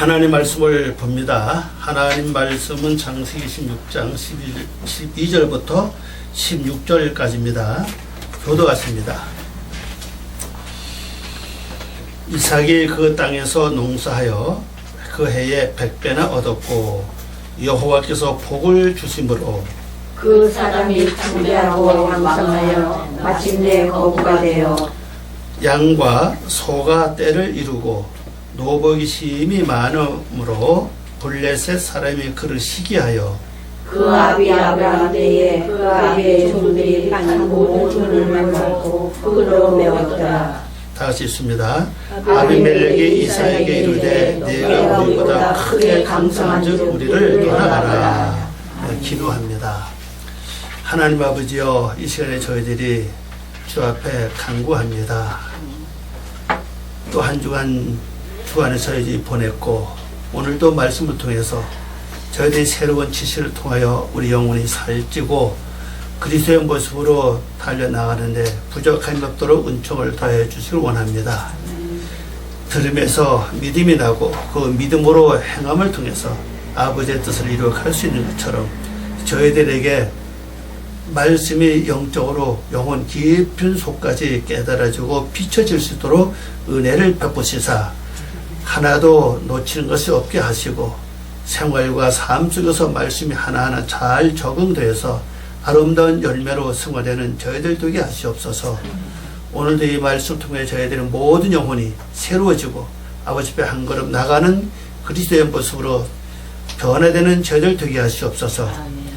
하나님 말씀을 봅니다. 하나님 말씀은 창세기 16장 12절부터 16절까지입니다. 교도 같습니다. 이삭이 그 땅에서 농사하여 그 해에 100배나 얻었고 여호와께서 복을 주심으로 그 사람이 창대하고 왕성하여 마침내 거부가 되어 양과 소가 때를 이루고 노복이 심히 많음으로 블레셋 사람이 그를 시기하여 그 아비 아브라함 때에 그 아비의 종들이 한 모든 돈을 먹고 흙으로 메웠더라. 다 같이 있습니다. 아비멜렉이 이삭에게 이르되 네가 우리보다 크게 강성한즉 우리를 떠나가라. 기도합니다. 하나님 아버지여, 이 시간에 저희들이 주 앞에 간구합니다. 또 한 주간 주안에 저희들이 보냈고 오늘도 말씀을 통해서 저희들이 새로운 지식을 통하여 우리 영혼이 살찌고 그리스도의 모습으로 달려나가는데 부족함이 없도록 은총을 더해 주시길 원합니다. 들음에서 믿음이 나고 그 믿음으로 행함을 통해서 아버지의 뜻을 이루어갈 수 있는 것처럼 저희들에게 말씀이 영적으로 영혼 깊은 속까지 깨달아지고 비춰질 수 있도록 은혜를 베푸시사 하나도 놓치는 것이 없게 하시고 생활과 삶 속에서 말씀이 하나하나 잘 적응되어서 아름다운 열매로 승화되는 저희들 되게 하시옵소서. 오늘도 이 말씀 통해 저희들은 모든 영혼이 새로워지고 아버지 앞에 한 걸음 나가는 그리스도의 모습으로 변화되는 저희들 되게 하시옵소서.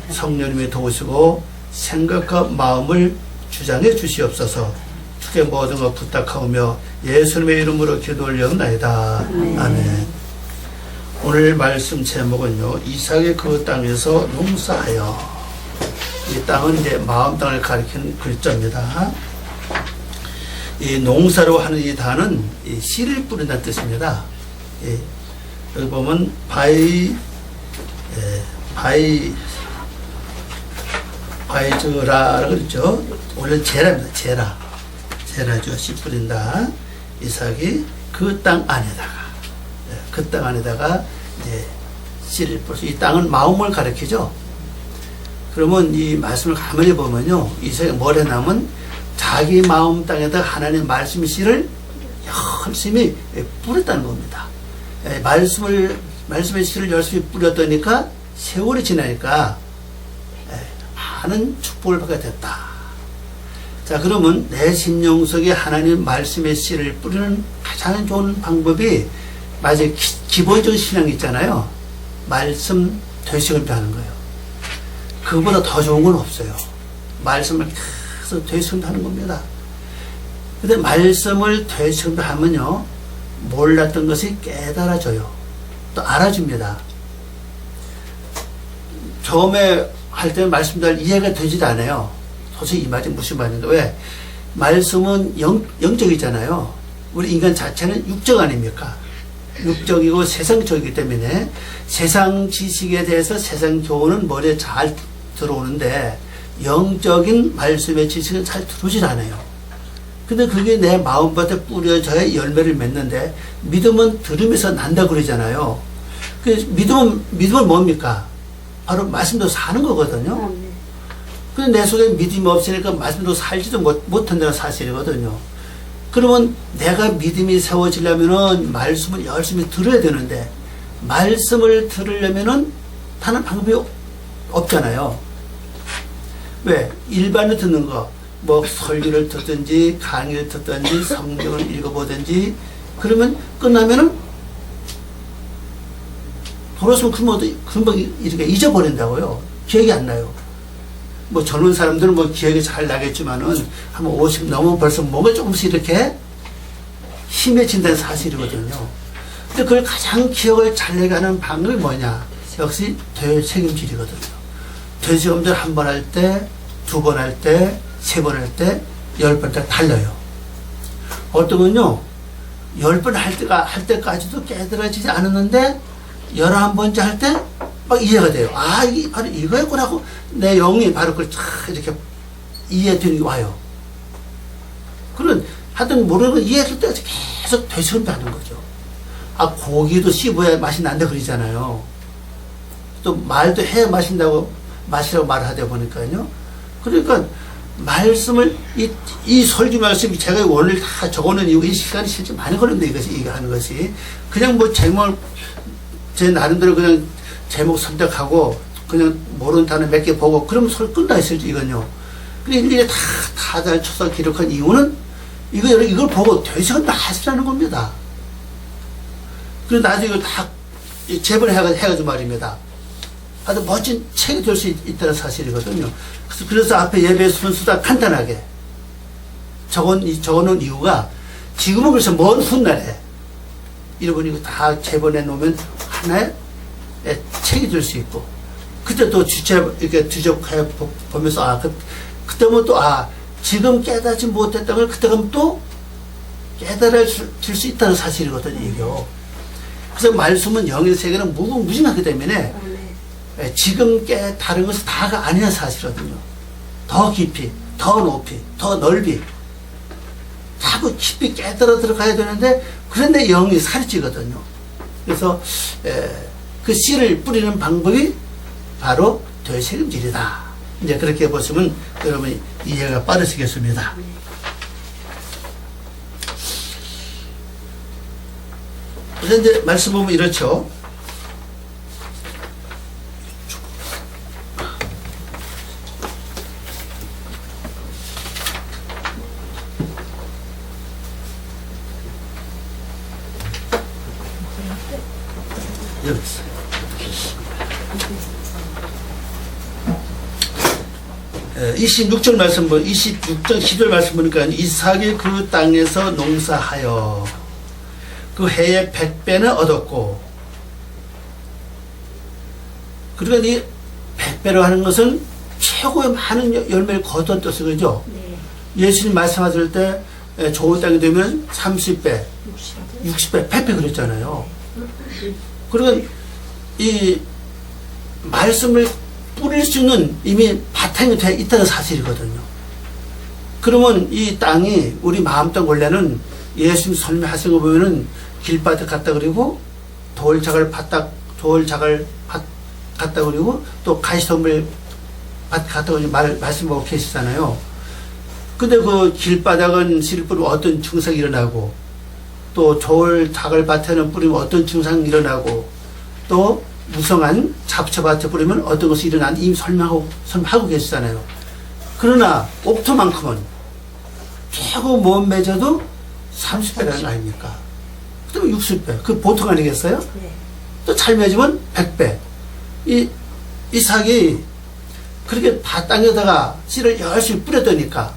성령님이 도우시고 생각과 마음을 주장해 주시옵소서. 주께 모든 것 부탁하오며 예수님의 이름으로 기도 올려옵나이다. 아멘. 오늘 말씀 제목은요, 이삭이 그 땅에서 농사하여. 이 땅은 이제 마음 땅을 가리키는 글자입니다. 이 농사로 하는 이 단은 이 씨를 뿌린다는 뜻입니다. 여기 보면 바이즈라라고 그러죠. 원래 제라입니다. 제라죠. 씨 뿌린다. 이삭이 그 땅 안에다가 이제 씨를 뿌려서 이 땅은 마음을 가리키죠. 그러면 이 말씀을 가만히 보면요, 이삭이 뭘 했냐면 자기 마음 땅에다 하나님의 말씀의 씨를 열심히 뿌렸다는 겁니다. 말씀의 씨를 열심히 뿌렸다니까 세월이 지나니까 많은 축복을 받게 됐다. 자, 그러면 내 심령 속에 하나님 말씀의 씨를 뿌리는 가장 좋은 방법이 마치 기본적인 신앙이 있잖아요. 말씀 되시길 하는 거예요. 그거보다 더 좋은 건 없어요. 말씀을 계속 되시길 하는 겁니다. 근데 말씀을 되시길 하면요, 몰랐던 것이 깨달아져요. 또 알아집니다. 처음에 할 때 말씀 잘 이해가 되지도 않아요. 도대체 이 말이 무슨 말인가. 왜? 말씀은 영적이잖아요. 우리 인간 자체는 육적 아닙니까? 육적이고 세상적이기 때문에 세상 지식에 대해서 세상 교훈은 머리에 잘 들어오는데 영적인 말씀의 지식은 잘 들어오질 않아요. 근데 그게 내 마음밭에 뿌려져야 열매를 맺는데 믿음은 들으면서 난다 그러잖아요. 그 믿음은 뭡니까? 바로 말씀대로 사는 거거든요. 근데 내 속에 믿음이 없으니까 말씀대로 살지도 못한다는 사실이거든요. 그러면 내가 믿음이 세워지려면은 말씀을 열심히 들어야 되는데 말씀을 들으려면은 다른 방법이 없잖아요. 왜? 일반을 듣는 거, 뭐 설교를 듣든지 강의를 듣든지 성경을 읽어보든지 그러면 끝나면은 돌아서면 금방 이렇게 잊어버린다고요. 기억이 안 나요. 뭐 젊은 사람들은 뭐 기억이 잘 나겠지만은 한번 50 넘으면 벌써 뭔가 조금씩 이렇게 심해진다는 사실이거든요. 근데 그걸 가장 기억을 잘 내게 하는 방법이 뭐냐? 역시 되책임질이거든요. 되책임질 한 번 할 때, 두 번 할 때, 세 번 할 때, 10번 할 때 달라요. 어떤 건요, 10번 할 때까지도 깨달아지지 않았는데 11번째 할 때 막 이해가 돼요. 아, 이게 바로 이거였구나 하고 내 영이 바로 그걸 쫙 이렇게 이해되는 게 와요. 그런 하여튼 모르는 걸 이해할 때까지 계속 되새김도 하는 거죠. 고기도 씹어야 맛이 난다 그러잖아요. 또 말도 해야 마시라고 말하다 보니까요. 그러니까 말씀을 이 설교 말씀이 제가 오늘 다 적어놓은 이유 이 시간이 실제 많이 걸렸는데 이것이 이거 하는 것이 그냥 뭐 제목을 제 나름대로 그냥 제목 선택하고 그냥 모르는 단어 몇 개 보고 그러면 소리 끝나 있을지 이건요. 근데 일일이 다 쳐서 기록한 이유는 이걸 보고 되셨나 하시라는 겁니다. 그래서 나중에 이걸 다 재본해가지고 말입니다. 아주 멋진 책이 될 수 있다는 사실이거든요. 그래서 앞에 예배 순서다 간단하게 적어놓은 이유가 지금은 그래서 먼 훗날에 이러고 이거 다 재본해 놓으면 하나의 책이 될 수 있고 그때 또 이렇게 뒤적해 보면서 그때면 또 지금 깨닫지 못했던 걸 그때 가면 또 깨달아질 수 있다는 사실이거든요, 이게. 그래서 말씀은 영의 세계는 무궁무진하기 때문에 지금 다른 것은 다가 아니라는 사실이거든요. 더 깊이, 더 높이, 더 넓이 자꾸 깊이 깨달아 들어가야 되는데 그런데 영이 살이 찌거든요. 그래서 그 씨를 뿌리는 방법이 바로 되새김질이다. 이제 그렇게 보시면 여러분이 이해가 빠르시겠습니다. 그래서 이제 말씀 보면 이렇죠. 여기 있어요. 26절 말씀, 26절 10절 말씀 보니까 이삭이 그 땅에서 농사하여 그 해에 100배는 얻었고, 그러니까 이 100배로 하는 것은 최고의 많은 열매를 거둔 뜻이 그죠? 네. 예수님 말씀하실 때 좋은 땅이 되면 30배, 60배, 100배 그랬잖아요. 그러니까 이 말씀을 뿌릴 수 있는 이미 바탕이 되어 있다는 사실이거든요. 그러면 이 땅이 우리 마음 땅 원래는 예수님 설명하신 거 보면은 길바닥 같다 그리고 돌자갈 갔다 그리고 또 가시덤불 밭 갔다 그리고 말씀하고 계시잖아요. 근데 그 길바닥은 씨를 뿌리면 어떤 증상이 일어나고 또 돌자갈 밭에는 뿌리면 어떤 증상이 일어나고 또 무성한 잡초밭에 뿌리면 어떤 것이 일어나는 이미 설명하고 계시잖아요. 그러나 옥토만큼은 최고 못 맺어도 30배라는 거 아닙니까? 그 다음에 60배. 그 보통 아니겠어요? 네. 또 잘 맺으면 100배. 이삭이 그렇게 땅에다가 씨를 열심히 뿌렸더니까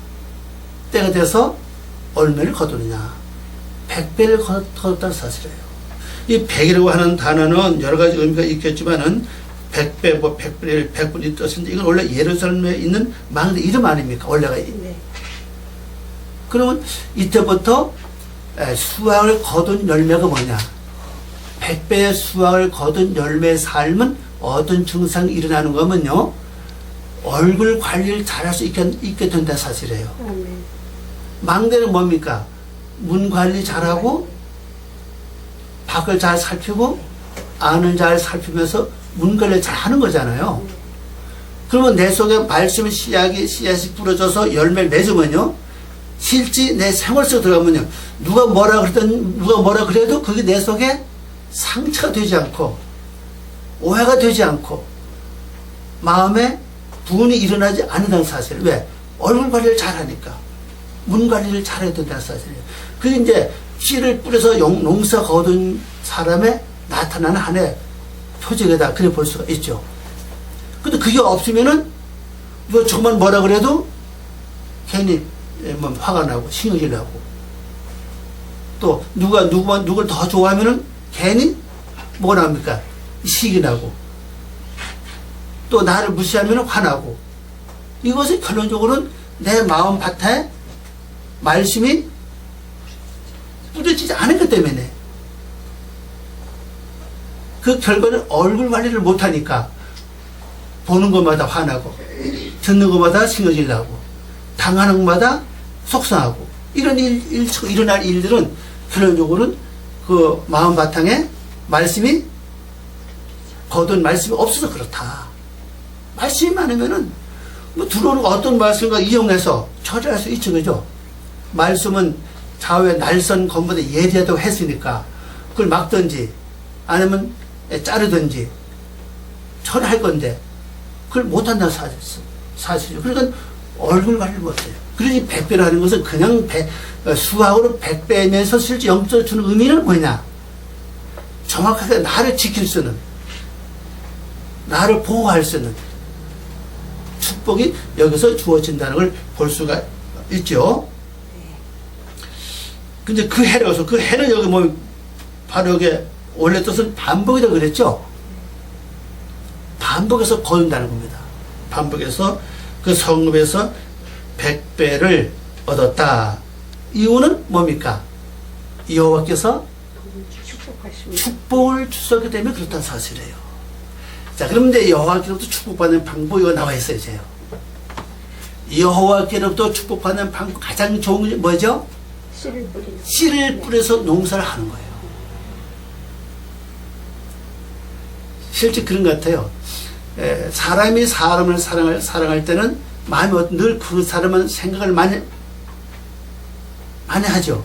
때가 돼서 얼마를 거두느냐. 100배를 거뒀다는 사실이에요. 이 100이라고 하는 단어는 여러 가지 의미가 있겠지만은 100배, 100분의 100분이 뜻인데 이건 원래 예루살렘에 있는 망대 이름 아닙니까? 원래가. 네. 그러면 이때부터 수확을 거둔 열매가 뭐냐? 100배의 수확을 거둔 열매의 삶은 어떤 증상이 일어나는 거면요. 얼굴 관리를 잘할 수 있게 된다는 사실이에요. 망대는 뭡니까? 문 관리 잘하고 밖을 잘 살피고 안을 잘 살피면서 문 관리를 잘 하는 거잖아요. 그러면 내 속에 말씀의 씨앗이 뿌려져서 열매를 맺으면요. 실제 내 생활 속에 들어가면요. 누가 뭐라 그래도 그게 내 속에 상처가 되지 않고 오해가 되지 않고 마음에 분이 일어나지 않는다는 사실. 왜? 얼굴 관리를 잘하니까. 문 관리를 잘해야 된다는 사실이에요. 그게 이제 씨를 뿌려서 농사 거둔 사람의 나타나는 하나의 표적이다. 그래 볼 수가 있죠. 근데 그게 없으면은, 뭐 정말 뭐라 그래도 괜히 뭐 화가 나고, 신경질 나고, 또 누굴 더 좋아하면은 괜히 뭐가 나옵니까? 시기 나고, 또 나를 무시하면은 화나고, 이것은 결론적으로는 내 마음 바탕에 말씀이 뿌려지지 않은 것 때문에 그 결과는 얼굴 관리를 못하니까 보는 것마다 화나고 듣는 것마다 신경질 나고 당하는 것마다 속상하고 이런 일어날 일들은 결론적으로는 그 마음 바탕에 말씀이 거둔 말씀이 없어서 그렇다. 말씀이 많으면은 뭐 들어오는 어떤 말씀과 이용해서 처리할 수 있죠, 그죠? 말씀은 좌우의 날선 검보다 예리하다고 했으니까 그걸 막든지 아니면 자르든지 처리할 건데 그걸 못한다는 사실이죠. 그러니까 얼굴 관리를 못해요. 그러니 100배라는 것은 그냥 수학으로 100배면서 실제 영적으로 주는 의미는 뭐냐? 정확하게 나를 지킬 수 있는, 나를 보호할 수 있는 축복이 여기서 주어진다는 걸 볼 수가 있죠. 근데 그 해로서 그 해는 여기 뭐 바로 여기 원래 뜻은 반복이다 그랬죠. 반복해서 거둔다는 겁니다. 반복해서 그 성읍에서 100배를 얻었다. 이유는 뭡니까? 여호와께서 축복을 주셨기 때문에 그렇다는 사실이에요. 자, 그런데 여호와께로부터 축복받는 방법이 나와 있어요. 이제요. 여호와께로부터 축복받는 방법 가장 좋은 게 뭐죠? 씨를 뿌려서 농사를 하는 거예요. 실제 그런 것 같아요. 사람이 사람을 사랑할 때는 마음이 늘 그 사람은 생각을 많이 하죠.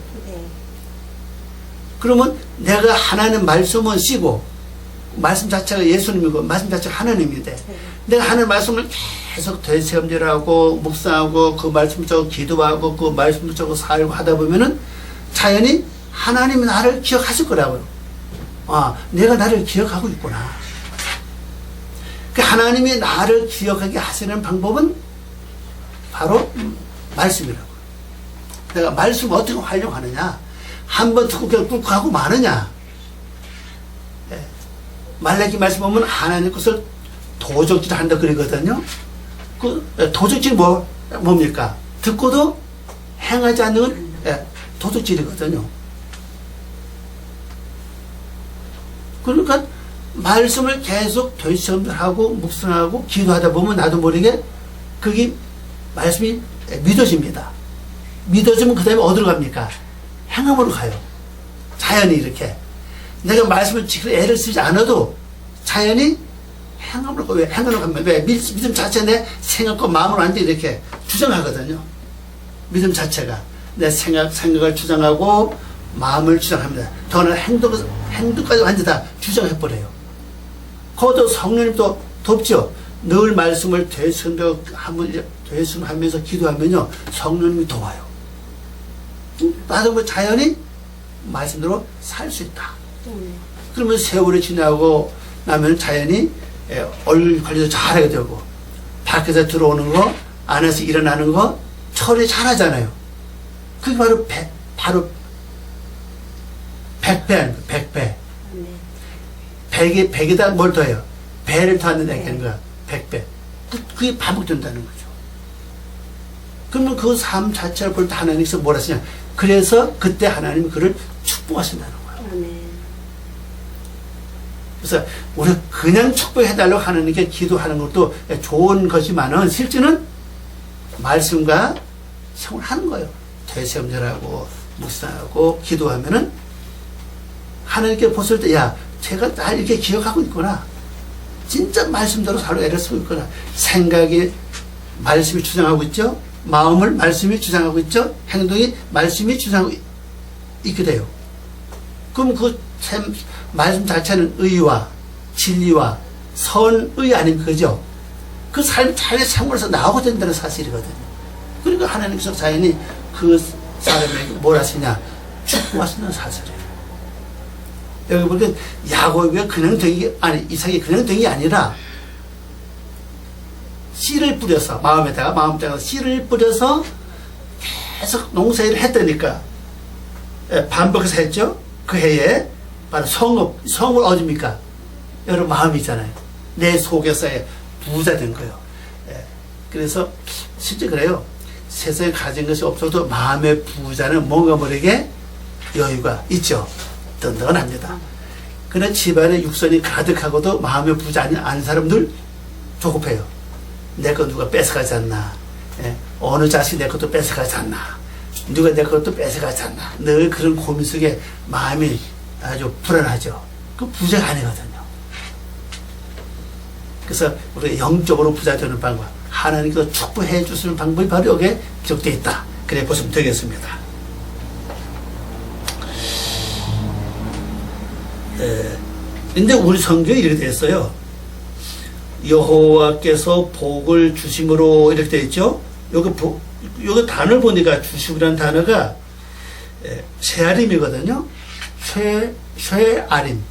그러면 내가 하나님 말씀은 씨고 말씀 자체가 예수님이고 말씀 자체가 하나님인데 내가 하나님 말씀을 계속 되새김질하고 묵상하고 그 말씀 붙잡고 기도하고 그 말씀 붙잡고 살고 하다 보면은 자연히 하나님이 나를 기억하실 거라고요. 아, 내가 나를 기억하고 있구나. 그 하나님이 나를 기억하게 하시는 방법은 바로 말씀이라고. 내가 말씀을 어떻게 활용하느냐? 한번 듣고 그냥 꿀꺽 하고 마느냐? 말라기 말씀 보면 하나님 것을 도적질 한다 그러거든요. 그 도적질 뭡니까? 듣고도 행하지 않는 건 도적질이거든요. 그러니까 말씀을 계속 되새김질하고 묵상하고 기도하다 보면 나도 모르게 그게 말씀이 믿어집니다. 믿어지면 그 다음에 어디로 갑니까? 행함으로 가요. 자연히 이렇게. 내가 말씀을 지키려 애를 쓰지 않아도 자연히 행함으로 가요. 왜? 행함으로 가면 왜? 믿음 자체가 내 생각과 마음을 완전히 이렇게 주장하거든요. 믿음 자체가. 내 생각을 주장하고 마음을 주장합니다. 더구나 행동까지 완전히 다 주장해버려요. 그것도 성령님 또 돕죠. 늘 말씀을 되새김하면서 기도하면요. 성령님이 도와요. 나도 뭐 자연히 말씀대로 살 수 있다. 그러면 세월이 지나고 나면 자연히 얼굴 관리도 잘하게 되고 밖에서 들어오는 거 안에서 일어나는 거 처리 잘하잖아요. 그게 바로 100배. 100에다 뭘 더해요? 배를 더하는 얘기하는 거야. 100배. 그게 반복된다는 거죠. 그러면 그 삶 자체를 볼 때 하나님께서 뭐라 하시냐? 그래서 그때 하나님이 그를 축복하신다는 거예요. 그래서 우리 그냥 축복해달라고 하는 게 기도하는 것도 좋은 것이지만은 실제는 말씀과 생활하는 거예요. 되새김질하고 묵상하고 기도하면은 하나님께 보실 때 야, 제가 날 이렇게 기억하고 있구나. 진짜 말씀대로 살로 애를 쓰고 있구나. 생각이 말씀이 주장하고 있죠. 마음을 말씀이 주장하고 있죠. 행동이 말씀이 주장하고 있게 돼요. 그럼 그 말씀 자체는 의와 진리와 선의 아닙니까? 그죠? 그 삶 자연의 생활에서 나오게 된다는 사실이거든요. 그러니까 하나님께서 자연히 그 사람에게 뭘 하시냐? 축복하시는 사실이에요. 여기 보니까 야곱이 그냥 된 게, 이삭이 그냥 된 게 아니라 씨를 뿌려서, 마음에다가 씨를 뿌려서 계속 농사일을 했다니까. 반복해서 했죠? 그 해에 바로 성읍 어디입니까? 여러분 마음이잖아요. 내 속에서의 부자 된 거예요. 그래서 실제 그래요. 세상에 가진 것이 없어도 마음의 부자는 뭔가 모르게 여유가 있죠. 든든합니다. 그러나 집안에 육선이 가득하고도 마음의 부자 아닌 사람들 조급해요. 내 거 누가 뺏어가지 않나. 어느 자식이 내 것도 뺏어가지 않나. 누가 내 것도 뺏어가지 않나. 늘 그런 고민 속에 마음이 아주 불안하죠. 그 부자가 아니거든요. 그래서 우리가 영적으로 부자 되는 방법, 하나님께서 축복해 주시는 방법이 바로 여기에 기록되어 있다. 그래 보시면 되겠습니다. 근데 우리 성경에 이렇게 되어 있어요. 여호와께서 복을 주심으로 이렇게 되어 있죠. 여기 단어를 보니까 주심이라는 단어가 쇠아림이거든요. 쇠아림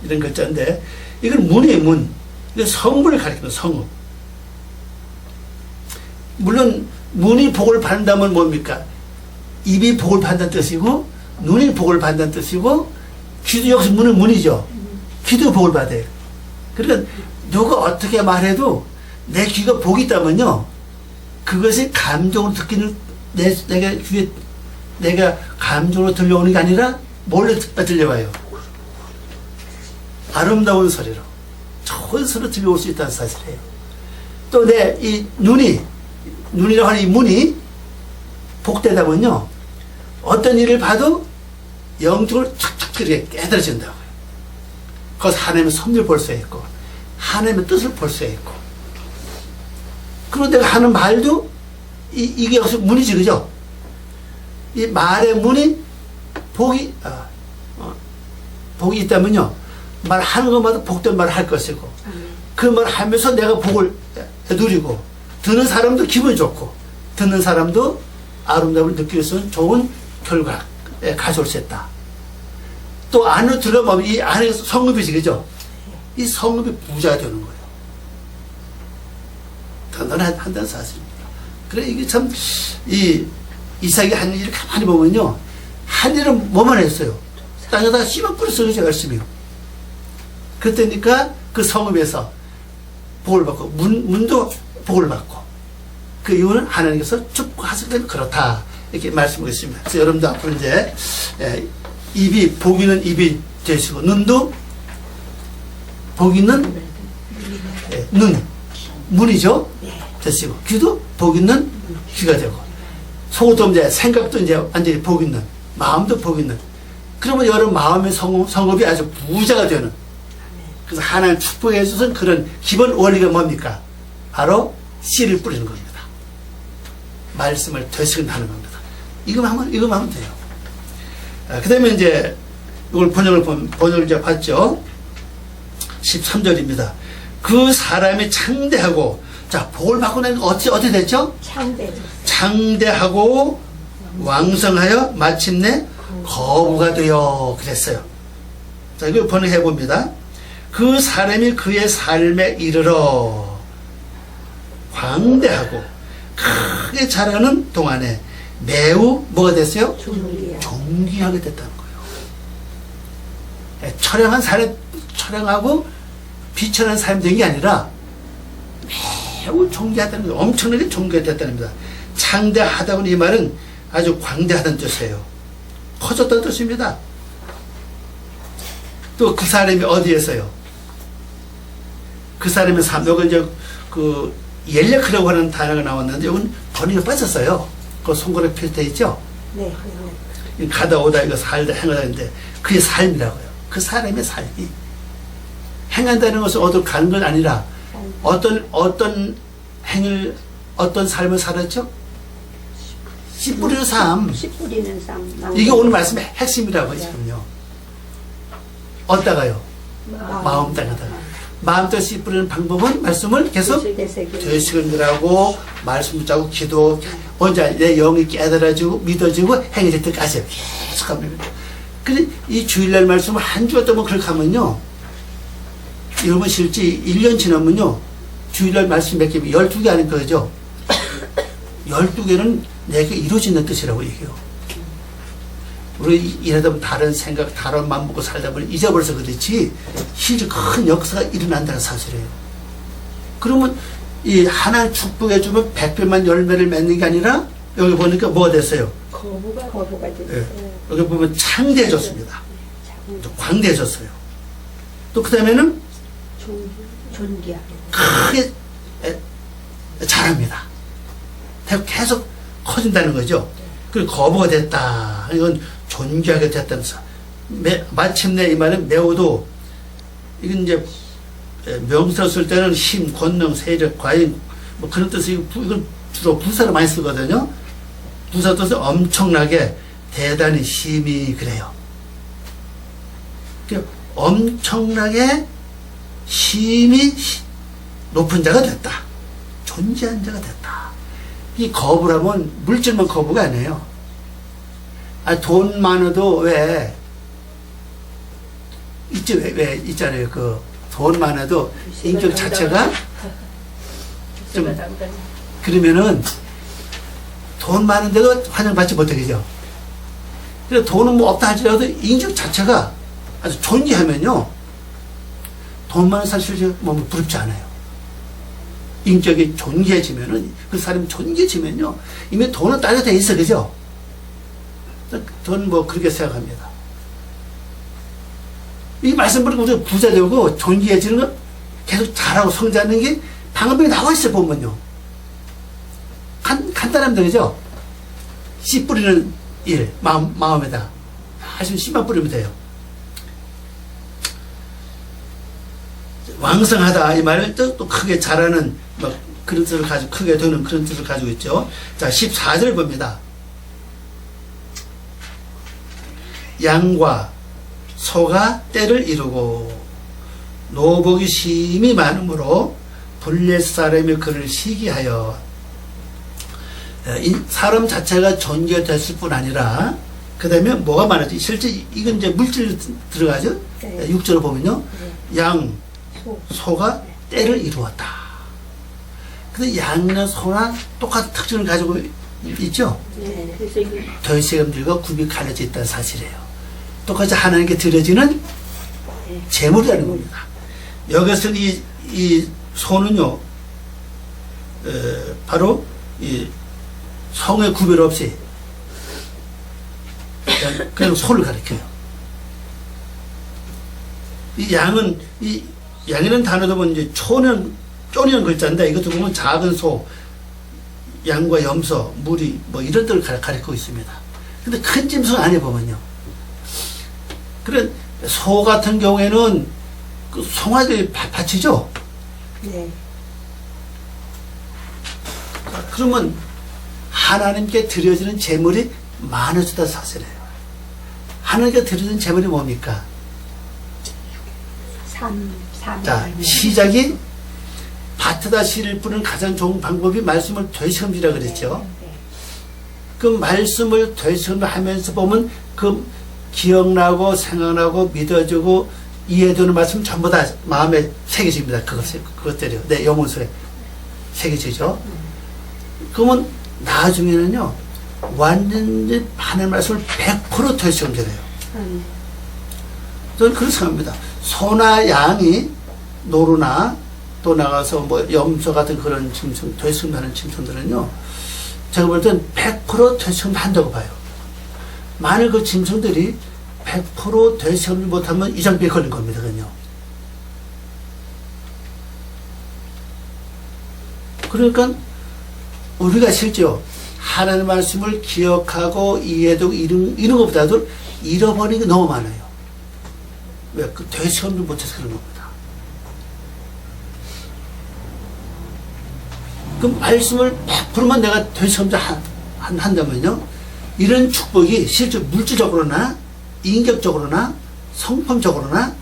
이런 글자인데 이건 문이에요. 문. 이거 성문을 가리키는 성읍. 물론 문이 복을 받는다면 뭡니까? 입이 복을 받는 뜻이고 눈이 복을 받는 뜻이고 귀도 여기서 문이죠. 귀도 복을 받아요. 그러니까 누가 어떻게 말해도 내 귀가 복이 있다면요, 그것이 감정으로 듣기는 내가 귀에 내가 감정으로 들려오는 게 아니라 몰래 들려와요. 아름다운 소리로, 좋은 소리로 들려올 수 있다는 사실이에요. 또 내 이 눈이라고 하는 이 문이 복되다 보면요, 어떤 일을 봐도 영적으로 촥촥 이렇게 깨달아진다고요. 거기서 하나님의 섭리를 볼 수 있고 하나님의 뜻을 볼 수 있고, 그리고 내가 하는 말도 이게 여기서 문이지, 그죠? 이 말의 문이 복이 있다면요, 말하는 것마다 복된 말을 할 것이고, 그 말을 하면서 내가 복을 누리고, 듣는 사람도 기분이 좋고, 듣는 사람도 아름다움을 느낄 수 있는 좋은 결과에 가져올 수 있다. 또 안으로 들어가면 이 안에 성읍이지, 그죠? 이 성읍이 부자가 되는 거예요. 단단한다는 사실입니다. 그래, 이게 참, 이삭이 한 일을 가만히 보면요, 한 일은 뭐만 했어요? 땅에다 씨만 뿌렸어요, 그죠? 열심히요. 그랬다니까 그 성읍에서 복을 받고, 문도 복을 받고, 그 이유는 하나님께서 축복하시기 때문에 그렇다. 이렇게 말씀하고 있습니다. 그래서 여러분도 앞으로 이제, 복 있는 입이 되시고, 눈도 복 있는 눈, 문이죠? 되시고, 귀도 복 있는 귀가 되고, 속도 이제 생각도 이제 완전히 복 있는, 마음도 복 있는. 그러면 여러분 마음의 성읍이 아주 부자가 되는. 그래서 하나님 축복해 주신 그런 기본 원리가 뭡니까? 바로 씨를 뿌리는 겁니다. 말씀을 되시근하는 겁니다. 이거만 하면 돼요. 그 다음에 이제 이걸 번역을 이제 봤죠. 13절입니다. 그 사람이 창대하고, 자, 복을 받고 나니까 어떻게 됐죠? 창대하고 왕성하여 마침내 거부가 되어 그랬어요. 자, 이걸 번역해 봅니다. 그 사람이 그의 삶에 이르러 광대하고 크게 자라는 동안에 매우 뭐가 됐어요? 존귀하게 됐다는 거예요. 처량하고 비천한 삶이 된 게 아니라 매우 존귀하다는 거예요. 엄청나게 존귀했다는 겁니다. 창대하다고는 이 말은 아주 광대하다는 뜻이에요. 커졌다는 뜻입니다. 또 그 사람이 어디에서요? 그 사람의 삶, 여기 이제 그 옐레크라고 하는 단어가 나왔는데, 이건 번역이 빠졌어요. 그 손가락 필때 있죠? 네. 가다 오다 이거 살다 행하다 했는데, 그의 삶이라고요. 그 사람의 삶이. 행한다는 것은 어디 가는 건 아니라, 어떤 삶을 살았죠? 씨 뿌리는 삶. 이게 오늘 말씀의 핵심이라고요, 지금요. 어디다가요? 마음 땅에다가. 마음 뜻 씨 뿌리는 방법은 말씀을 계속 되시근들하고, 말씀 붙잡고, 기도, 먼저 내 영이 깨달아지고, 믿어지고, 행해질 때까지 계속 합니다. 근데 이 주일날 말씀을 한 주가 동안 그렇게 하면요, 여러분 실제 1년 지나면요, 주일날 말씀 몇 개, 12개 아닌 거죠? 12개는 내게 이루어지는 뜻이라고 얘기해요. 우리 이러다 보면 다른 생각, 다른 마음 먹고 살다 보면 잊어버려서 그렇지, 실제 큰 역사가 일어난다는 사실이에요. 그러면 이 하나님 축복해주면 100배만 열매를 맺는 게 아니라, 여기 보니까 뭐가 됐어요? 거부가 됐어요. 네. 여기 보면 창대해졌습니다. 광대해졌어요. 또 그 다음에는 존귀하게 크게 자랍니다. 계속 커진다는 거죠. 그리고 거부가 됐다. 이건 존귀하게 됐다면서 마침내 이 말은 매우도, 이건 이제 명사 쓸 때는 힘, 권능, 세력, 과잉 뭐 그런 뜻이, 이건 주로 부사를 많이 쓰거든요. 부사 뜻은 엄청나게, 대단히, 심히, 그래요. 엄청나게 심히 높은 자가 됐다. 존재한 자가 됐다. 이 거부라면 물질만 거부가 아니에요. 돈 많아도 왜 있지, 왜 있잖아요. 그 돈 많아도 인격 자체가 좀, 그러면은 돈 많은데도 환영받지 못하겠죠. 그래서 돈은 뭐 없다 할지라도 인격 자체가 아주 존재하면요, 돈 많은 사실 뭐 부럽지 않아요. 인격이 존재해지면은, 그 사람이 존재해지면요, 이미 돈은 따로 돼 있어, 그죠? 저는 뭐 그렇게 생각합니다. 이 말씀으로 우리가 부자 되고 존재해지는 건, 계속 잘하고 성장하는 게 방법이 나와 있어요, 보면요. 간단합니다, 그죠? 씨 뿌리는 일, 마음에다. 아주 씨만 뿌리면 돼요. 왕성하다, 이 말을 또 크게 자라는, 뭐 그런 뜻을 가지고, 크게 되는 그런 뜻을 가지고 있죠. 자, 14절 봅니다. 양과 소가 때를 이루고 노복이 심히 많으므로 블레 사람이 그를 시기하여, 이 사람 자체가 존재됐을 뿐 아니라, 그 다음에 뭐가 많았지? 실제 이건 이제 물질 들어가죠? 네. 6절을 보면요. 네. 양, 소가 때를 이루었다. 근데 양이나 소나 똑같은 특징을 가지고 있죠? 네. 더세금들과 굽이 갈려져 있다는 사실이에요. 똑같이 하나님께 드려지는 제물이라는 겁니다. 여기서 이 소는요, 바로 이 성의 구별 없이 그냥 소를 가리켜요. 이 양이라는 단어도 보면 이제 쪼는 글자인데, 이것도 보면 작은 소, 양과 염소, 무리, 뭐 이런 데를 가리키고 있습니다. 근데 큰 짐승 안에 보면요. 그런 소 같은 경우에는 그 송아지 밭이죠? 네. 그러면 하나님께 드려지는 제물이 많아지다 사실이에요. 하나님께 드려지는 제물이 뭡니까? 자, 시작이 밭에다 씨를 뿌리는 가장 좋은 방법이 말씀을 되새김질이라 그랬죠. 그 말씀을 되새김하면서 보면 그 기억나고 생각나고 믿어지고 이해되는 말씀 전부 다 마음에 새겨집니다. 그것들이요. 내 영혼속에 새겨지죠. 그러면 나중에는요, 완전히 하나님 말씀을 100% 되새김질해요. 저는 그렇게 생각합니다. 소나 양이 노루나 또 나가서 뭐 염소 같은 그런 짐승, 되새김하는 짐승들은요, 제가 볼 땐 100% 되새김한다고 봐요. 만일 그 짐승들이 100% 되새김을 못하면 이장비에 걸린 겁니다. 그건요. 그러니까 우리가 실제로 하나님의 말씀을 기억하고 이해하고 이런 것보다도 잃어버리는 게 너무 많아요. 왜? 그 되새김을 못해서 그런 겁니다. 그 말씀을 100%만 내가 되새김질 한다면요, 이런 축복이 실제 물질적으로나 인격적으로나 성품적으로나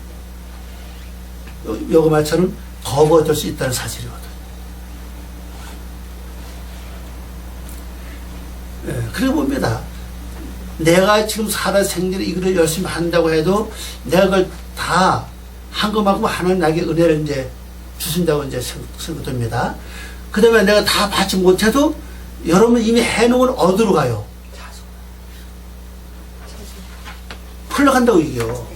요거 말처럼 거부될 수 있다는 사실이거든요. 그래 봅니다. 내가 지금 살아 생전에 이거를 열심히 한다고 해도 내가 그걸 다 한 것만큼 하나님 나에게 은혜를 이제 주신다고 이제 생각됩니다. 그 다음에 내가 다 받지 못해도 여러분 이미 해놓은 건 어디로 가요? 흘러간다고 얘기해요.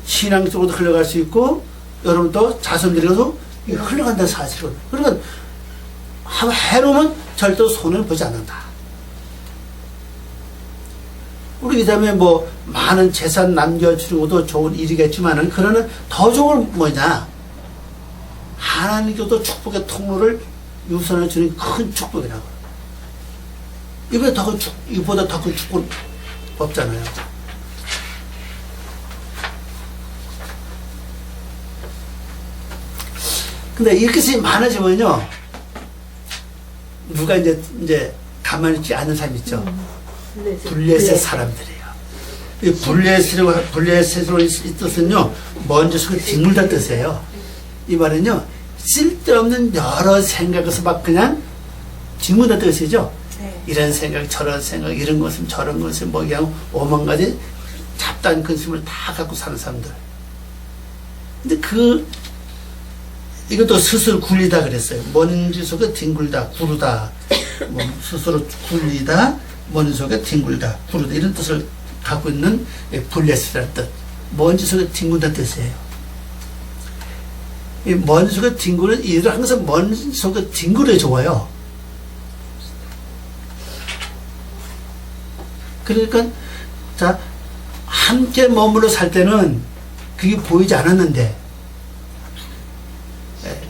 신앙 쪽으로도 흘러갈 수 있고, 여러분도 자손들에게도 흘러간다는 사실은. 그러니까 한번 해놓으면 절대로 손을 보지 않는다. 우리 그 다음에 뭐 많은 재산 남겨주는 것도 좋은 일이겠지만은, 그러나 더 좋은 건 뭐냐? 하나님께도 축복의 통로를 유선해 주는 큰 축복이라고. 이보다 더 큰 축복 없잖아요. 근데 이것이 많아지면요, 누가 이제 가만히 있지 않는 사람 있죠. 블레셋 사람들이에요. 이 블레셋으로 이 뜻은요, 먼저 속에 뒹굴다 뜻이에요. 이 말은요, 쓸데없는 여러 생각에서 막 그냥 뒹굴다 뜻이죠. 이런 생각, 저런 생각, 이런 것은 저런 것은 뭐 그냥 오만 가지 잡다한 근심을 다 갖고 사는 사람들. 근데 이것도 스스로 굴리다 그랬어요. 먼지 속에 뒹굴다, 구르다. 뭐 스스로 굴리다, 먼지 속에 뒹굴다, 구르다. 이런 뜻을 갖고 있는 블레셋이라는 뜻. 먼지 속에 뒹굴다 뜻이에요. 이 먼지 속에 뒹굴은 이들 항상 먼지 속에 뒹굴어 좋아요. 그러니까, 자, 함께 머물러 살 때는 그게 보이지 않았는데,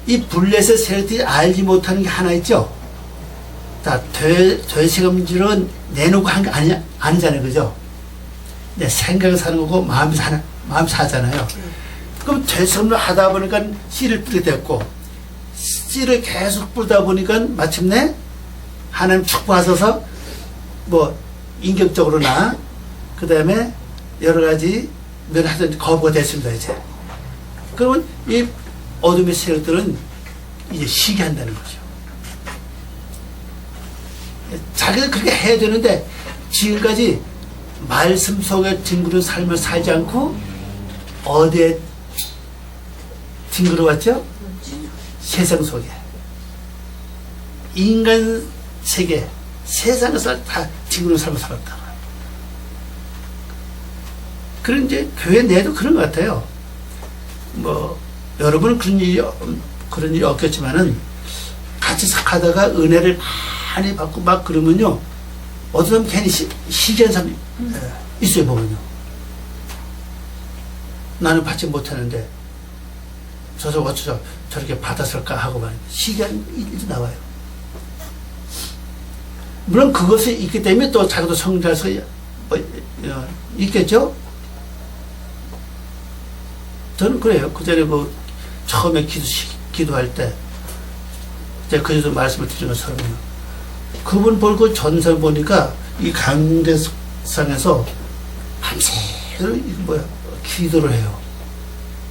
이 블레셋 세력들이 알지 못하는 게 하나 있죠? 자, 되새김질은 내놓고 한 게 아니잖아요. 그죠? 내 생각을 사는 거고, 마음이 사잖아요. 그럼 되새김을 하다 보니까 씨를 뿌리게 됐고, 씨를 계속 뿌리다 보니까 마침내 하나님 축복하셔서 뭐, 인격적으로나, 그 다음에 여러 가지 면하던 거부가 됐습니다, 이제. 그러면 이 어둠의 세력들은 이제 쉬게 한다는 거죠. 자기는 그렇게 해야 되는데, 지금까지 말씀 속에 뒹구는 삶을 살지 않고, 어디에 뒹굴어 왔죠? 세상 속에. 인간 세계, 세상에서 다 뒹구는 삶을 살았다. 그런 이제 교회 내도 그런 것 같아요. 뭐 여러분은 그런 일이 없겠지만은 같이 가다가 은혜를 많이 받고 막 그러면요, 어떤 사람 괜히 시기한 사람이 있어요. 보면요, 나는 받지 못하는데 어쩌서 저렇게 받았을까 하고 막 시기한 일도 나와요. 물론 그것이 있기 때문에 또 자기도 성장해서 있겠죠? 저는 그래요. 그 전에 처음에 기도할 때, 제가 그전에도 말씀을 드린 것처럼, 그분 보고 전설 보니까 이 강대상에서 밤새도록 기도를 해요.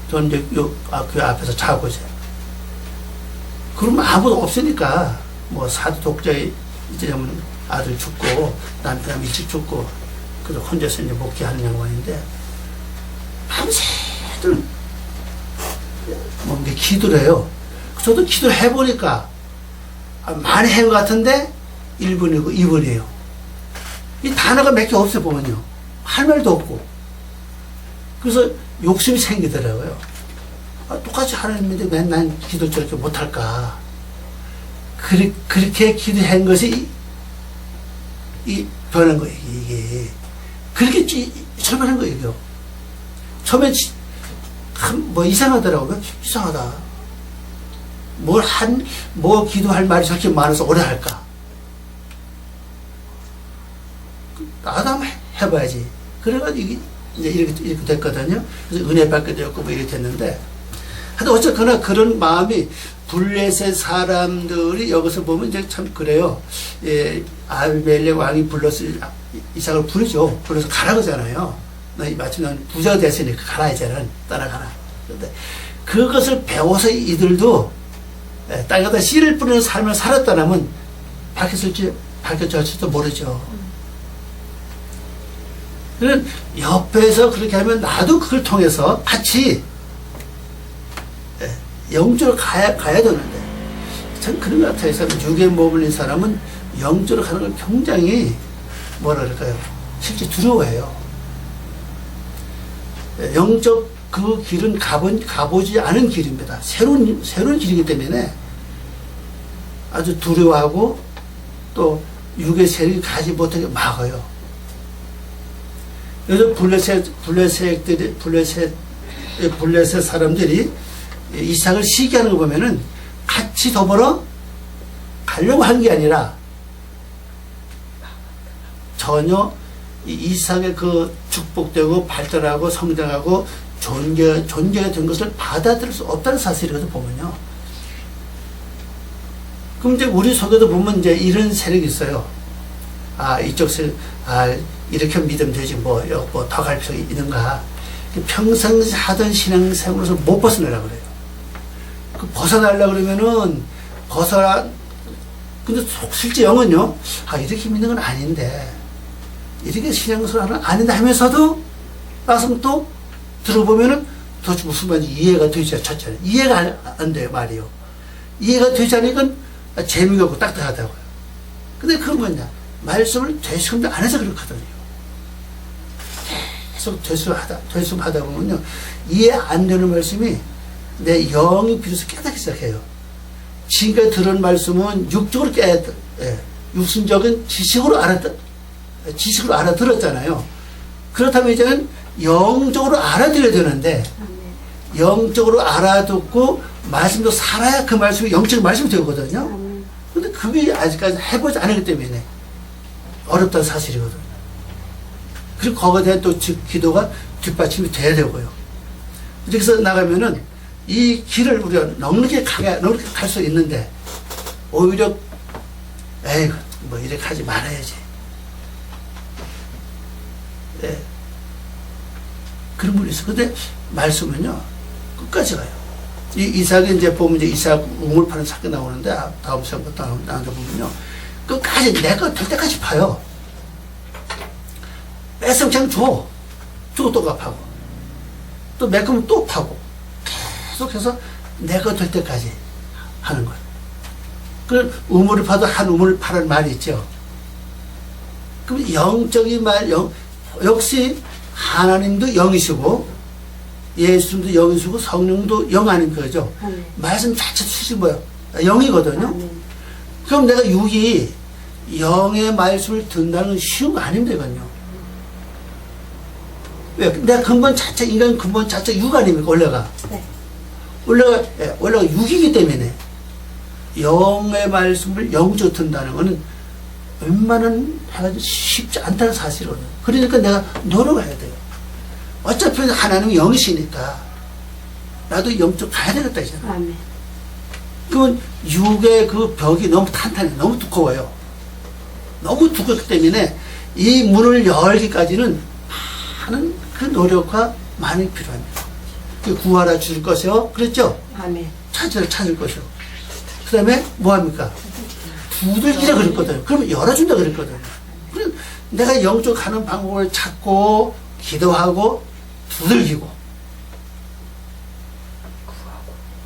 저는 이제 그 앞에서 자고 있어요. 그러면 아무도 없으니까, 뭐 사도 독자의 이제 아들 죽고, 남편 일찍 죽고, 그래서 혼자서 이제 목회하는 양반인데, 밤새도록 뭔가 기도를 해요. 저도 기도를 해보니까 많이 한 것 같은데 1분이고 2분이에요. 이 단어가 몇 개 없어요. 보면요, 할 말도 없고. 그래서 욕심이 생기더라고요. 똑같이 하나님인데 왜 난 기도 저렇게 못할까. 그렇게 기도한 것이 변한 거예요. 이게 그렇게 설명한 거예요. 이거. 처음에 뭐 이상하더라고요. 이상하다. 뭐 기도할 말이 저렇게 많아서 오래 할까? 나도 한번 해봐야지. 그래가지고 이제 이렇게 됐거든요. 그래서 은혜 받게 되었고 뭐 이렇게 됐는데, 하여튼 어쨌거나 그런 마음이 블레셋 사람들이 여기서 보면 이제 참 그래요. 예, 아비멜렉 왕이 불러서 이삭을 부르죠. 불러서 가라 그러잖아요. 마침 난 부자가 됐으니까 가라, 이제는 따라가라. 그런데 그것을 배워서 이들도 땅에다 씨를 뿌리는 삶을 살았다면 밝혀졌을지도 모르죠. 그런 옆에서 그렇게 하면 나도 그걸 통해서 같이 영적으로 가야 되는데, 참 그런 것 같아요. 육에 머물린 사람은 영적으로 가는 걸 굉장히 뭐라 그럴까요? 실제 두려워해요. 영적 그 길은 가보지 않은 길입니다. 새로운 길이기 때문에 아주 두려워하고 또 육의 세력이 가지 못하게 막아요. 그래서 블레셋 사람들이 이삭을 시기하는 거 보면은 같이 더불어 가려고 한 게 아니라 전혀 이삭의 그 축복되고 발달하고 성장하고 존재가 된 것을 받아들일 수 없다는 사실이거든, 보면요. 그럼 이제 우리 속에도 보면 이제 이런 세력이 있어요. 이쪽 세력, 이렇게 믿으면 되지, 더 갈 필요가 있는가. 평생 하던 신앙생활에서 못 벗어나려고 그래요. 벗어나려고 그러면은, 근데 실제 영은요, 이렇게 믿는 건 아닌데, 이렇게 신앙생활은 아닌데 하면서도, 나서 또 들어보면은, 도대체 무슨 말인지 이해가 되지 않잖아요. 이해가 안 돼요, 말이요. 이해가 되지 않으니까 재미가 없고 딱딱하다고요. 근데 그건 뭐냐? 말씀을 되새김도 안 해서 그렇거든요. 계속 되새김하다 보면요, 이해 안 되는 말씀이 내 영이 비로소 깨닫기 시작해요. 지금까지 들은 말씀은 육적으로 육순적인 지식으로 알아들었잖아요. 그렇다면 이제는 영적으로 알아들어야 되는데, 영적으로 알아듣고 말씀도 살아야 그 말씀이 영적 말씀이 되거든요. 근데 그게 아직까지 해보지 않았기 때문에 어렵다는 사실이거든요. 그리고 거기에 대한 또 기도가 뒷받침이 돼야 되고요. 그래서 나가면은 이 길을 우리가 넉넉히 갈 수 있는데, 오히려 에이 이렇게 하지 말아야지. 그런 분이 있어. 근데 말씀은요, 끝까지 가요. 이삭이 이제 보면 이제 이삭 우물 파는 사건 나오는데, 다음 시간부터 나오는데 보면요, 끝까지 내가 될 때까지 파요. 뺏으면 그냥 줘. 주고 또 갚하고. 또 매끄면 또 파고. 계속해서 내가 될 때까지 하는 거예요. 그 우물을 파도 한 우물을 파라는 말이 있죠. 그럼 영적인 역시 하나님도 영이시고, 예수님도 영이시고, 성령도 영 아닌 거죠. 말씀 자체도 수시 영이거든요. 그럼 내가 육이 영의 말씀을 듣는다는 건 쉬운 거 아닙니다요. 왜? 내가 인간 근본 자체 육 아닙니까, 원래가? 네. 원래가 육이기 때문에 영의 말씀을 영적으로 듣는다는 거는 웬만한 해가지고 쉽지 않다는 사실이거든요. 그러니까 내가 노력해야 돼요. 어차피 하나님은 영이시니까 나도 영적 가야 되겠다 이잖아. 그러면 육의 그 벽이 너무 탄탄해, 너무 두꺼워요. 너무 두껍기 때문에 이 문을 열기까지는 많은 그 노력과 많이 필요합니다. 구하라 주실 것이요, 그랬죠? 찾을 것이요. 그 다음에 뭐합니까? 두들기라 그랬거든요. 그러면 열어준다 그랬거든요. 그럼 내가 영적 가는 방법을 찾고 기도하고 두들기고,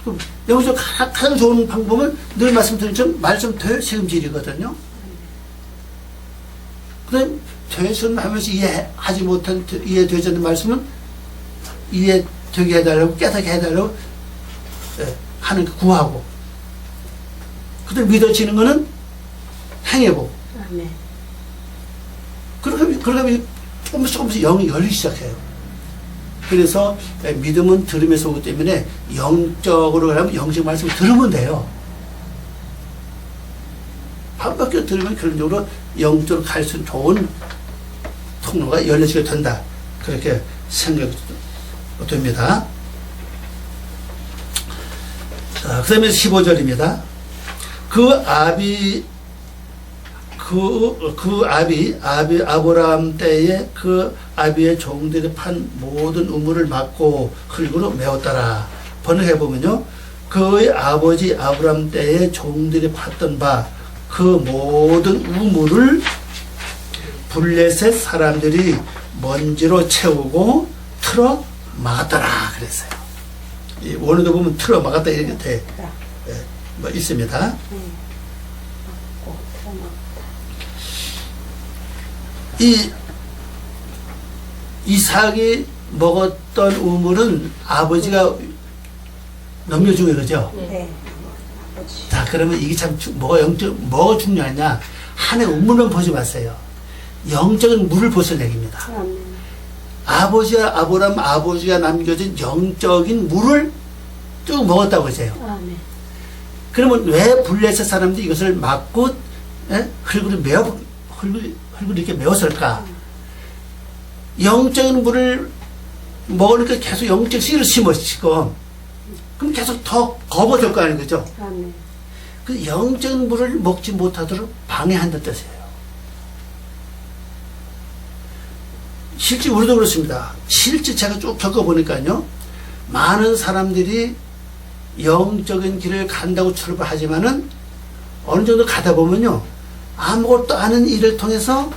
그럼 영적 가장 좋은 방법은 늘 말씀드린 것처럼 말씀 되새김질이거든요. 그다음 되새김하면서 이해되지 않는 말씀은 이해되게 해달라고, 깨닫게 해달라고 하는 구하고, 그다음 믿어지는 거는 행해보고. 그러면 조금씩 영이 열리기 시작해요. 그래서 믿음은 들으면서 오기 때문에 영적으로 가면 영적 말씀을 들으면 돼요. 반밖에 들으면 결론적으로 영적으로 갈 수 있는 좋은 통로가 열려지게 된다. 그렇게 생각됩니다. 자, 그 다음에 15절입니다. 아브라함 때에 그 아비의 종들이 판 모든 우물을 막고 흙으로 메웠더라. 번역해보면요, 그의 아버지 아브라함 때에 종들이 팠던 바 그 모든 우물을 블레셋 사람들이 먼지로 채우고 틀어 막았더라 그랬어요. 이 원어도 보면 틀어 막았다 이렇게 있습니다. 이 이삭이 먹었던 우물은 아버지가 넘겨준 거죠. 네. 자, 그러면 이게 참 뭐가 중요하냐? 한해 우물만 보지 마세요. 영적인 물을 벗어내기입니다. 아브라함 아버지가 남겨진 영적인 물을 쭉 먹었다고 하세요. 그러면 왜 블레셋 사람들이 이것을 막고 흙으로 이렇게 메웠을까? 영적인 물을 먹으니까 계속 영적 씨를 심었고, 그럼 계속 더 거버질 거 아닌 거죠? 그 영적인 물을 먹지 못하도록 방해한다는 뜻이에요. 실제 우리도 그렇습니다. 실제 제가 쭉 겪어보니까요, 많은 사람들이 영적인 길을 간다고 출발하지만은 어느 정도 가다 보면요, 아무것도 아는 일을 통해서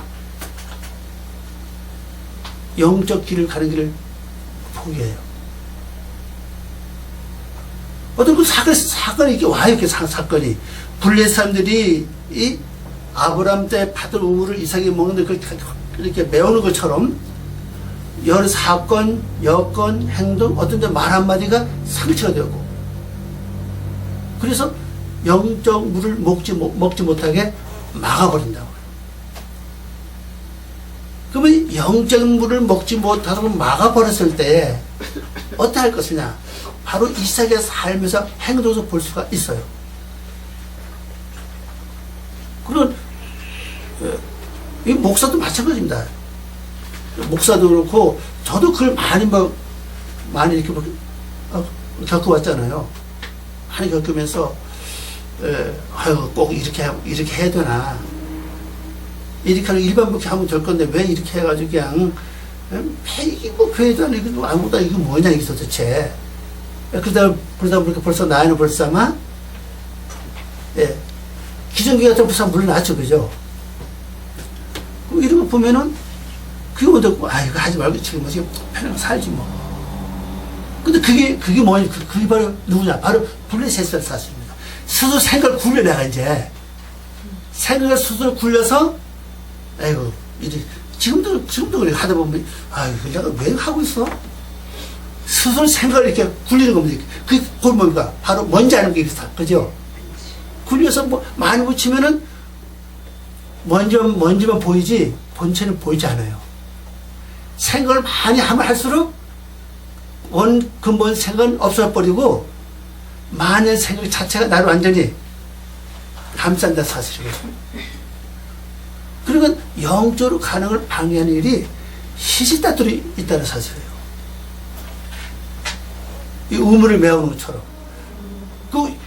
영적 길을 가는 길을 포기해요. 어떤 그 사건이 이렇게 와요. 이렇게 사건이. 블레셋 사람들이 이 아브라함 때 받은 우물을 이삭이 먹는데 이렇게 메우는 것처럼 여러 사건, 여건, 행동, 어떤 데 말 한마디가 상처가 되고, 그래서 영적 물을 먹지 못하게 막아버린다고요. 그러면 영적 물을 먹지 못하도록 막아버렸을 때 어떻게 할 것이냐? 바로 이삭의 삶에서 행동에서 볼 수가 있어요. 그런 이 목사도 마찬가지입니다. 목사도 그렇고 저도 그걸 많이 이렇게 겪어왔잖아요. 많이 겪으면서 아유 꼭 이렇게 해야 되나? 이렇게 하면 일반복지 하면 될 건데 왜 이렇게 해가지고 그냥 이게 뭐 교회도 아니고 아무것도 이게 뭐냐 이게 도대체. 그러다 보니까 벌써 나이는 벌써 아마 기존교회 같은 부산 물러났죠, 그죠? 이런 거 보면은 그게 먼저 이거 하지 말고 지금 편하게 살지 뭐. 근데 그게 뭐냐? 그게 바로 누구냐? 바로 블레셋의 사실입니다. 스스로 생각을 굴려 내가 이제 생각을 스스로 굴려서 아이고 이제 지금도 그래 하다 보면 이거 내가 왜 하고 있어? 스스로 생각을 이렇게 굴리는 겁니다. 그게 뭡니까? 바로 뭔지 아는 게 있다, 그죠? 굴려서 뭐 많이 붙이면은 먼지만 보이지 본체는 보이지 않아요. 생각을 많이 하면 할수록 근본 생각은 없어버리고 만의 생각 자체가 나를 완전히 감싼다 사실이에요. 그리고 영적으로 가능을 방해하는 일이 시시다투리 있다는 사실이에요. 이 우물을 메우는 것처럼.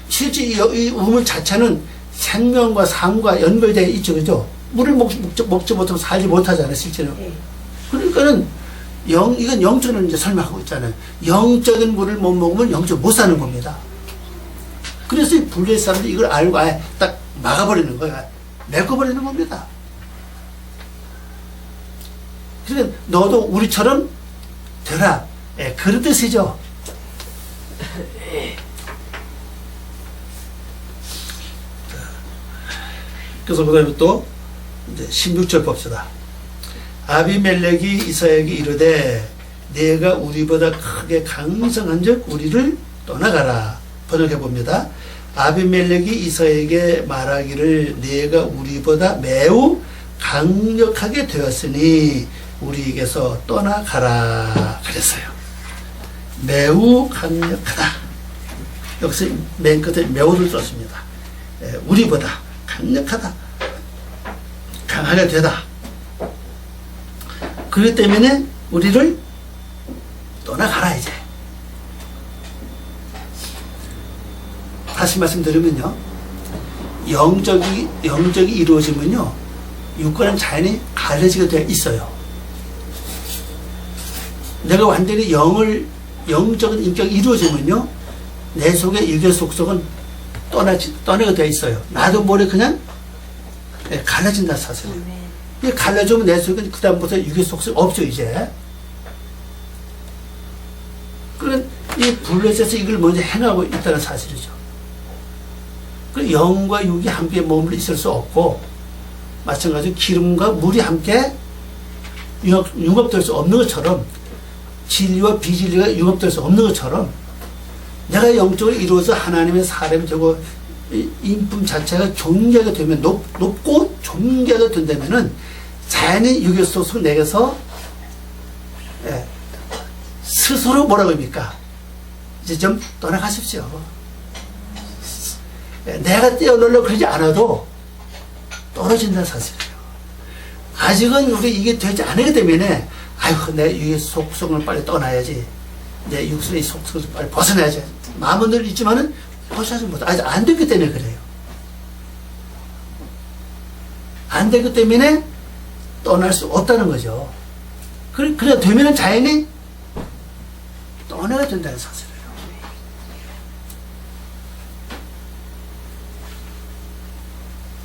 실제 이 우물 자체는 생명과 삶과 연결되어 있죠, 그죠? 물을 먹지 못하면 살지 못하잖아요, 실제는. 그러니까는 이건 영적으로 이제 설명하고 있잖아요. 영적인 물을 못 먹으면 영적으로 못 사는 겁니다. 그래서 이 블레셋 사람들이 이걸 알고 아예 딱 막아버리는 거야. 메꿔버리는 겁니다. 그러니까 너도 우리처럼 되라. 그런 뜻이죠. 그래서 그 다음에 또 이제 16절 봅시다. 아비멜렉이 이삭에게 이르되 내가 우리보다 크게 강성한즉 우리를 떠나가라. 번역해 봅니다. 아비멜렉이 이삭에게 말하기를 내가 우리보다 매우 강력하게 되었으니 우리에게서 떠나가라 그랬어요. 매우 강력하다. 여기서 맨 끝에 매우를 썼습니다. 우리보다 강력하다. 강하게 되다. 그렇기 때문에 우리를 떠나가라 이제. 다시 말씀드리면요, 영적이 이루어지면요 육과는 자연히 갈라지게 되어 있어요. 내가 완전히 영적인 인격이 이루어지면요 내 속의 육의 속성은 떠나게 되어 있어요. 나도 모르게 그냥 갈라진다 사실은. 갈라지면 내 속에 그 다음부터 육의 속성이 없죠 이제. 그런 이 블레셋에서 이걸 먼저 행하고 있다는 사실이죠. 그 영과 육이 함께 머물러 있을 수 없고, 마찬가지로 기름과 물이 함께 융합될 수 없는 것처럼, 진리와 비진리가 융합될 수 없는 것처럼, 내가 영적으로 이루어서 하나님의 사람이 되고 인품 자체가 존귀하게 되면 높고 존귀하게 된다면은 자연히 육의 속성 내게서 스스로 뭐라고 합니까? 이제 좀 떠나가십시오. 내가 떼어놓으려고 그러지 않아도 떨어진다는 사실이에요. 아직은 우리 이게 되지 않기 때문에 내 육의 속성을 빨리 떠나야지, 내 육신의 속성을 빨리 벗어나야지 마음은 늘 있지만은 벗어나지 못해. 아직 안 됐기 때문에 그래요. 안 되기 때문에 떠날 수 없다는 거죠. 그래 되면은 자연히 떠나야 된다는 사실이에요.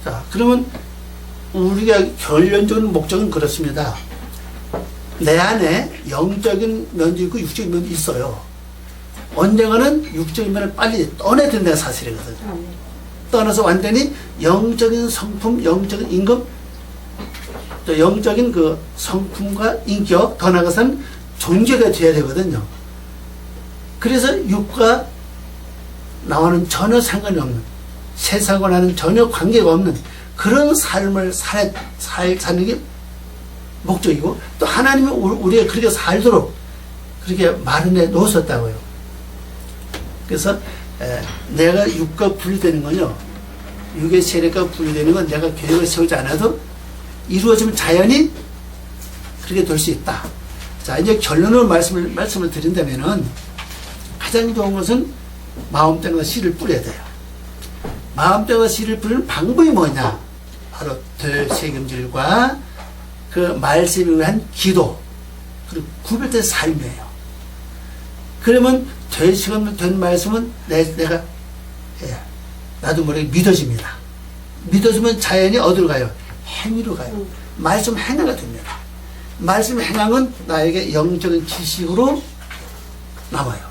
자, 그러면 우리가 결론적인 목적은 그렇습니다. 내 안에 영적인 면도 있고 육적인 면도 있어요. 언젠가는 육적인 면을 빨리 떠나야 된다는 사실이거든요. 떠나서 완전히 영적인 성품, 영적인 임금, 또 영적인 그 성품과 인격, 더 나아가서는 존재가 되어야 되거든요. 그래서 육과 나와는 전혀 상관이 없는, 세상과는 전혀 관계가 없는 그런 삶을 사는 게 목적이고, 또 하나님이 우리가 그렇게 살도록 그렇게 마련해 놓으셨다고요. 그래서 내가 육과 분리되는 건요, 육의 세력과 분리되는 건 내가 계획을 세우지 않아도 이루어지면 자연히 그렇게 될 수 있다. 자, 이제 결론으로 말씀을 드린다면은 가장 좋은 것은 마음땡과 씨를 뿌려야 돼요. 마음땡과 씨를 뿌리는 방법이 뭐냐? 바로 되새김질과 그 말씀을 위한 기도, 그리고 구별된 삶이에요. 그러면 되새김된 말씀은 내가 나도 모르게 믿어집니다. 믿어지면 자연히 어디로 가요? 행위로 가요. 말씀 행위가 됩니다. 말씀 행함은 나에게 영적인 지식으로 남아요.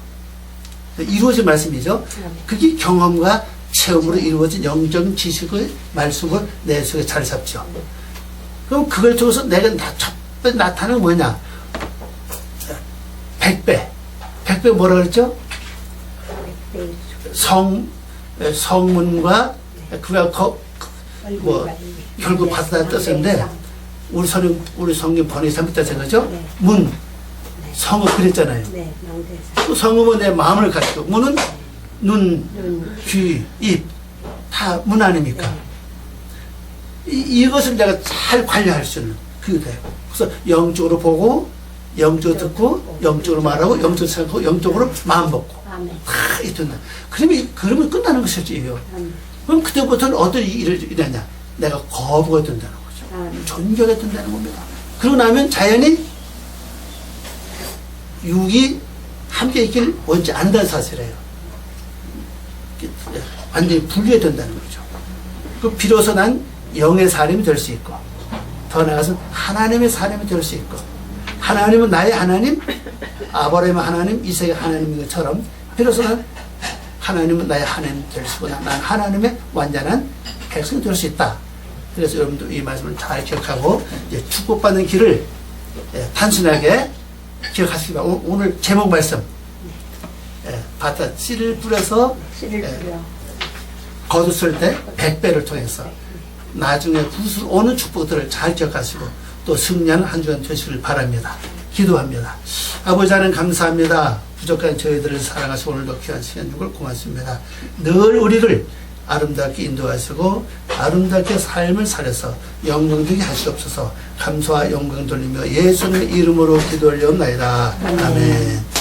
이루어진 말씀이죠. 그게 경험과 체험으로 이루어진 영적인 지식의 말씀을 내 속에 자리 잡죠. 그럼 그걸 통해서 내가 첫 번째 나타나는 뭐냐? 100배. 100배 뭐라 그랬죠? 성문과 그가 결국 받았다는 뜻인데, 우리 성경 번역이 잘못된 거죠? 문, 성읍 그랬잖아요. 또 성읍은 내 마음을 가지고, 문은 눈, 귀, 입, 다 문 아닙니까? 이것을 내가 잘 관리할 수 있는 그게 돼요. 그래서 영적으로 보고, 영적으로 듣고, 영적으로 말하고, 영적으로 생각하고, 영적으로 마음 먹고. 다 있던다. 그러면 끝나는 것이죠. 그럼 그때부터는 어떤 일을 일하냐? 내가 거부가 된다는 거죠. 존경가 된다는 겁니다. 그러고 나면 자연히 육이 함께 있길 원치 않는다는 사실이에요. 완전히 분리해야 된다는 거죠. 그 비로소 난 영의 사람이 될 수 있고, 더 나아가서 하나님의 사람이 될 수 있고, 하나님은 나의 하나님, 아브라함의 하나님, 이삭의 하나님인 것처럼 비로소 난 하나님은 나의 하나님 될 수 있고, 난 하나님의 완전한 백성이 될 수 있다. 그래서 여러분도 이 말씀을 잘 기억하고 이제 축복받는 길을 단순하게 기억하시기 바랍니다. 오늘 제목 말씀, 밭에 씨를 뿌려서 거두실 때 100배를 통해서 나중에 구슬 오는 축복들을 잘 기억하시고 또 승리하는 한 주간 되시길 바랍니다. 기도합니다. 아버지 하나님 감사합니다. 부족한 저희들을 사랑하시고 오늘도 귀한 시간 주걸 고맙습니다. 늘 우리를 아름답게 인도하시고 아름답게 삶을 살려서 영광되게 하시옵소서. 감사와 영광 돌리며 예수님의 이름으로 기도 올려옵나이다. 아멘.